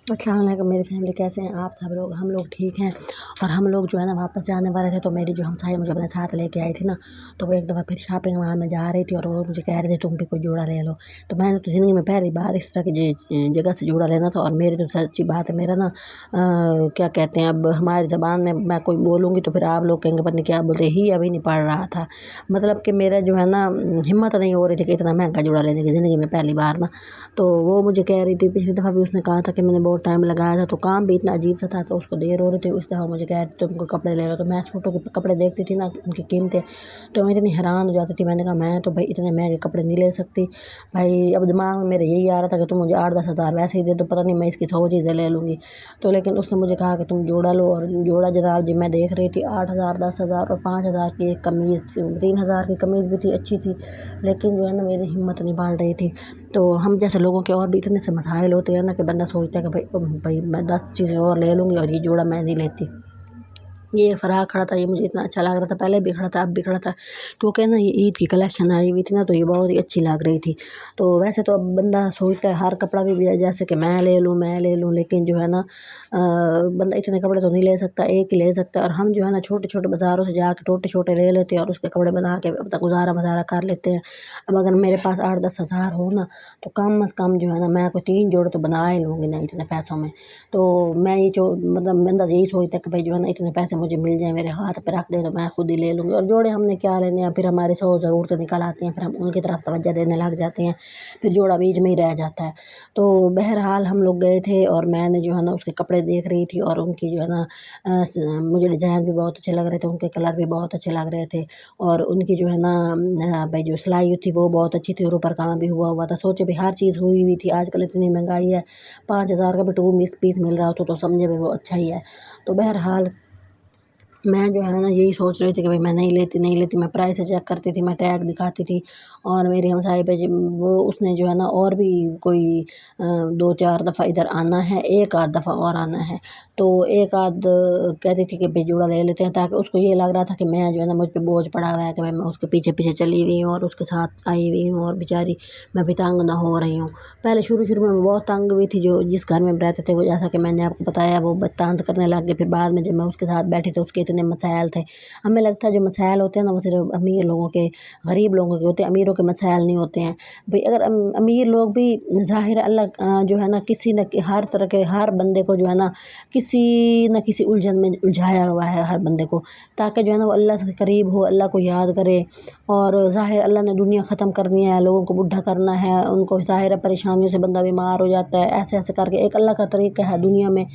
السلام علیکم میری فیملی، کیسے ہیں آپ سب لوگ؟ ہم لوگ ٹھیک ہیں۔ اور ہم لوگ جو ہے نا واپس جانے والے تھے، تو میری جو ہمسائے مجھے اپنے ساتھ لے کے آئی تھی نا، تو وہ ایک دفعہ پھر شاپنگ وہاں میں جا رہی تھی، اور وہ مجھے کہہ رہے تھے تم بھی کوئی جوڑا لے لو۔ تو میں نے تو زندگی میں پہلی بار اس طرح کی جگہ سے جوڑا لینا تھا، اور میری تو سچی بات ہے، میرا نا کیا کہتے ہیں، اب ہماری زبان میں کوئی بولوں گی تو پھر آپ لوگ کہیں گے پتہ نہیں کیا بولتے ہی، ابھی نہیں پڑھ رہا تھا، مطلب کہ میرا جو ہے نا ہمت نہیں ہو رہی تھی کہ اتنا مہنگا جوڑا لینے کی زندگی میں پہلی بار نا۔ تو وہ مجھے کہہ رہی تھی، پچھلی دفعہ بھی اس نے کہا تھا کہ میں نے بہت ٹائم لگایا تھا، تو کام بھی اتنا عجیب سا تھا، تو اس کو دیر ہو رہی تھی، اس دفعہ مجھے کہہ رہی تھی تم کو کپڑے لے لو۔ تو میں سوٹوں کے کپڑے دیکھتی تھی نا، ان کی قیمتیں، تو میں اتنی حیران ہو جاتی تھی۔ میں نے کہا میں تو بھائی اتنے مہنگے کپڑے نہیں لے سکتی بھائی، اب دماغ میں میرے یہی آ رہا تھا کہ تم مجھے 8-10 ہزار ویسے ہی دے دو، پتہ نہیں میں اس کی 100 چیزیں لے لوں گی۔ تو لیکن اس نے مجھے کہا کہ تم جوڑا لو، اور جوڑا جناب جی میں دیکھ رہی تھی 8,000 10,000 اور 5,000 کی ایک قمیض، 3,000 کی قمیض بھی تھی، اچھی تھی، لیکن جو ہے نا میری ہمت نہیں بڑھ رہی تھی۔ تو ہم جیسے لوگوں کے اور بھی اتنے سے مسائل ہوتے ہیں نا کہ بندہ سوچتا ہے کہ بھائی میں 10 چیزیں اور لے لوں گی اور یہ جوڑا میں نہیں لیتی۔ یہ فراق کھڑا تھا، یہ مجھے اتنا اچھا لگ رہا تھا، پہلے بھی کھڑا تھا اب بھی کھڑا تھا، کیونکہ نا یہ عید کی کلیکشن آئی ہوئی تھی نا، تو یہ بہت ہی اچھی لگ رہی تھی۔ تو ویسے تو اب بندہ سوچتا ہے ہر کپڑا بھی جیسے کہ میں لے لوں، لیکن جو ہے نا بندہ اتنے کپڑے تو نہیں لے سکتا، ایک ہی لے سکتا ہے۔ اور ہم جو ہے نا چھوٹے چھوٹے بازاروں سے جا کے چھوٹے لے لیتے ہیں، اور اس کے کپڑے بنا کے گزارا کر لیتے ہیں۔ اب اگر میرے پاس 8-10 ہزار ہو نا، تو کم از کم جو ہے نا میں کوئی 3 جوڑے تو بنا ہی لوں گی نا اتنے پیسوں میں۔ تو میں یہ مطلب بندہ یہی سوچتا ہے کہ بھائی جو ہے نا اتنے پیسے مجھے مل جائیں، میرے ہاتھ پہ رکھ دے تو میں خود ہی لے لوں گی۔ اور جوڑے ہم نے کیا لینے ہیں، پھر ہماری 100 ضرورتیں نکل آتی ہیں، پھر ہم ان کی طرف توجہ دینے لگ جاتے ہیں، پھر جوڑا بیچ میں ہی رہ جاتا ہے۔ تو بہرحال ہم لوگ گئے تھے، اور میں نے جو ہے نا اس کے کپڑے دیکھ رہی تھی، اور ان کی جو ہے نا مجھے ڈیزائن بھی بہت اچھے لگ رہے تھے، ان کے کلر بھی بہت اچھے لگ رہے تھے، اور ان کی جو ہے نا بھائی جو سلائی تھی وہ بہت اچھی تھی، اور اوپر کام بھی ہوا تھا۔ سوچے بھی ہر چیز ہوئی تھی، آج کل اتنی مہنگائی ہے، 5,000 کا بھی 2 پیس مل رہا ہو تو سمجھے بھی وہ اچھا ہی ہے۔ تو بہرحال میں جو ہے نا یہی سوچ رہی تھی کہ بھائی میں نہیں لیتی، میں پرائس چیک کرتی تھی، میں ٹیگ دکھاتی تھی، اور میری ہمسائے پہ وہ اس نے جو ہے نا اور بھی کوئی 2-4 دفعہ ادھر آنا ہے، 1-8 دفعہ اور آنا ہے، تو 1-8 کہتی تھی کہ بھائی جوڑا لے لیتے ہیں، تاکہ اس کو یہ لگ رہا تھا کہ میں جو ہے نا مجھ پہ بوجھ پڑا ہوا ہے کہ میں اس کے پیچھے چلی ہوئی ہوں، اور اس کے ساتھ آئی ہوئی ہوں، اور بیچاری میں بھی تنگ نہ ہو رہی ہوں۔ پہلے شروع میں بہت تنگ ہوئی تھی، جو جس گھر میں رہتے تھے وہ، جیسا کہ میں نے آپ کو بتایا، وہ طنز کرنے لگ گئے۔ پھر بعد میں جب میں اس کے ساتھ بیٹھی تو اس کے اتنے مسائل تھے، ہمیں لگتا ہے جو مسائل ہوتے ہیں نا وہ صرف امیر لوگوں کے، غریب لوگوں کے ہوتے ہیں، امیروں کے مسائل نہیں ہوتے ہیں بھئی۔ اگر امیر لوگ بھی ظاہر اللہ جو ہے نا کسی نہ ہر طرح کے ہر بندے کو جو ہے نا کسی نہ کسی الجھن میں الجھایا ہوا ہے ہر بندے کو، تاکہ جو ہے نا وہ اللہ سے قریب ہو، اللہ کو یاد کرے۔ اور ظاہر اللہ نے دنیا ختم کرنی ہے، لوگوں کو بڈھا کرنا ہے، ان کو ظاہر پریشانیوں سے بندہ بیمار ہو جاتا ہے، ایسے کر کے ایک اللہ کا طریقہ ہے، دنیا میں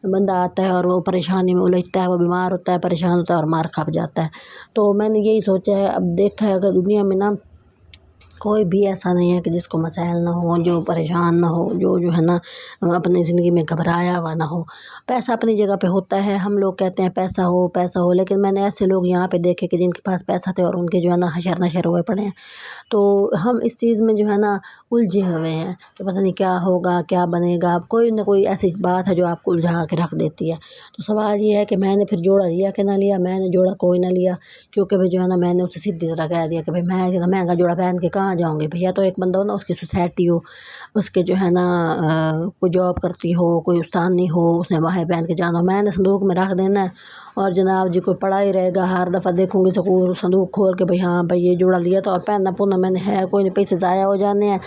بندہ آتا ہے اور وہ پریشانی میں الجھتا ہے، وہ بیمار ہوتا ہے، پریشان ہوتا ہے اور مار کھپ جاتا ہے۔ تو میں نے یہی سوچا ہے، اب دیکھا ہے اگر دنیا میں نا کوئی بھی ایسا نہیں ہے کہ جس کو مسائل نہ ہو، جو پریشان نہ ہو، جو ہے نا اپنی زندگی میں گھبرایا ہوا نہ ہو۔ پیسہ اپنی جگہ پہ ہوتا ہے، ہم لوگ کہتے ہیں پیسہ ہو، لیکن میں نے ایسے لوگ یہاں پہ دیکھے کہ جن کے پاس پیسہ تھے اور ان کے جو ہے نا حشر نشر ہوئے پڑے ہیں۔ تو ہم اس چیز میں جو ہے نا الجھے ہوئے ہیں کہ پتہ نہیں کیا ہوگا، کیا بنے گا، کوئی نہ کوئی ایسی بات ہے جو آپ کو الجھا کے رکھ دیتی ہے۔ تو سوال یہ ہے کہ میں نے پھر جوڑا لیا کہ نہ لیا؟ میں نے جوڑا کوئی نہ لیا، کیونکہ بھائی جو ہے نا میں نے اسے سیدھی طرح کہہ دیا کہ بھائی میں اتنا مہنگا جوڑا پہن کے کہاں جاؤں گی بھیا۔ تو ایک بندہ ہو نا اس کی سوسائٹی ہو، اس کے جو ہے نا کوئی جاب کرتی ہو، کوئی استانی ہو، اس نے باہر پہن کے جانا ہو، میں نے صندوق میں رکھ دینا ہے، اور جناب جی کوئی پڑا ہی رہے گا، ہر دفعہ دیکھوں گی صندوق کھول کے بھئی ہاں بھئی یہ جوڑا لیا تھا، اور پہننا پونا میں نے ہے کوئی نہیں، پیسے ضائع ہو جانے ہیں۔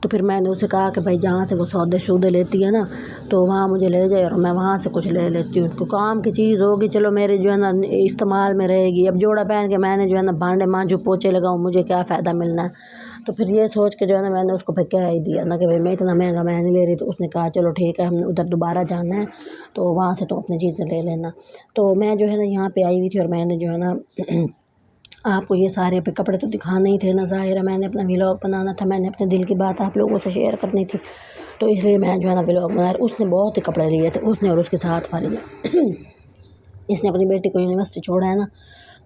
تو پھر میں نے اسے کہا کہ بھائی جہاں سے وہ سودے لیتی ہے نا، تو وہاں مجھے لے جائے، اور میں وہاں سے کچھ لے لیتی ہوں، تو کام کی چیز ہوگی، چلو میرے جو ہے نا استعمال میں رہے گی۔ اب جوڑا پہن کے میں نے جو ہے نا بھانڈے مانجوں پوچھے لگاؤں، مجھے کیا فائدہ ملنا ہے؟ تو پھر یہ سوچ کے جو ہے نا میں نے اس کو پھر کہہ ہی دیا نا کہ بھائی میں اتنا مہنگا میں نہیں لے رہی۔ تو اس نے کہا چلو ٹھیک ہے، ہم نے ادھر دوبارہ جانا ہے تو وہاں سے تو اپنی چیزیں لے لینا۔ تو میں جو ہے نا یہاں پہ آئی ہوئی تھی، اور میں نے جو ہے نا آپ کو یہ سارے پہ کپڑے تو دکھانے ہی تھے نا، ظاہر ہے میں نے اپنا ولاگ بنانا تھا، میں نے اپنے دل کی بات آپ لوگوں سے شیئر کرنی تھی، تو اس لیے میں جو ہے نا ولاگ بنا رہی۔ اس نے بہت ہی کپڑے لیے تھے، اس نے اور اس کے ساتھ والے نے اس نے اپنی بیٹی کو یونیورسٹی چھوڑا ہے نا،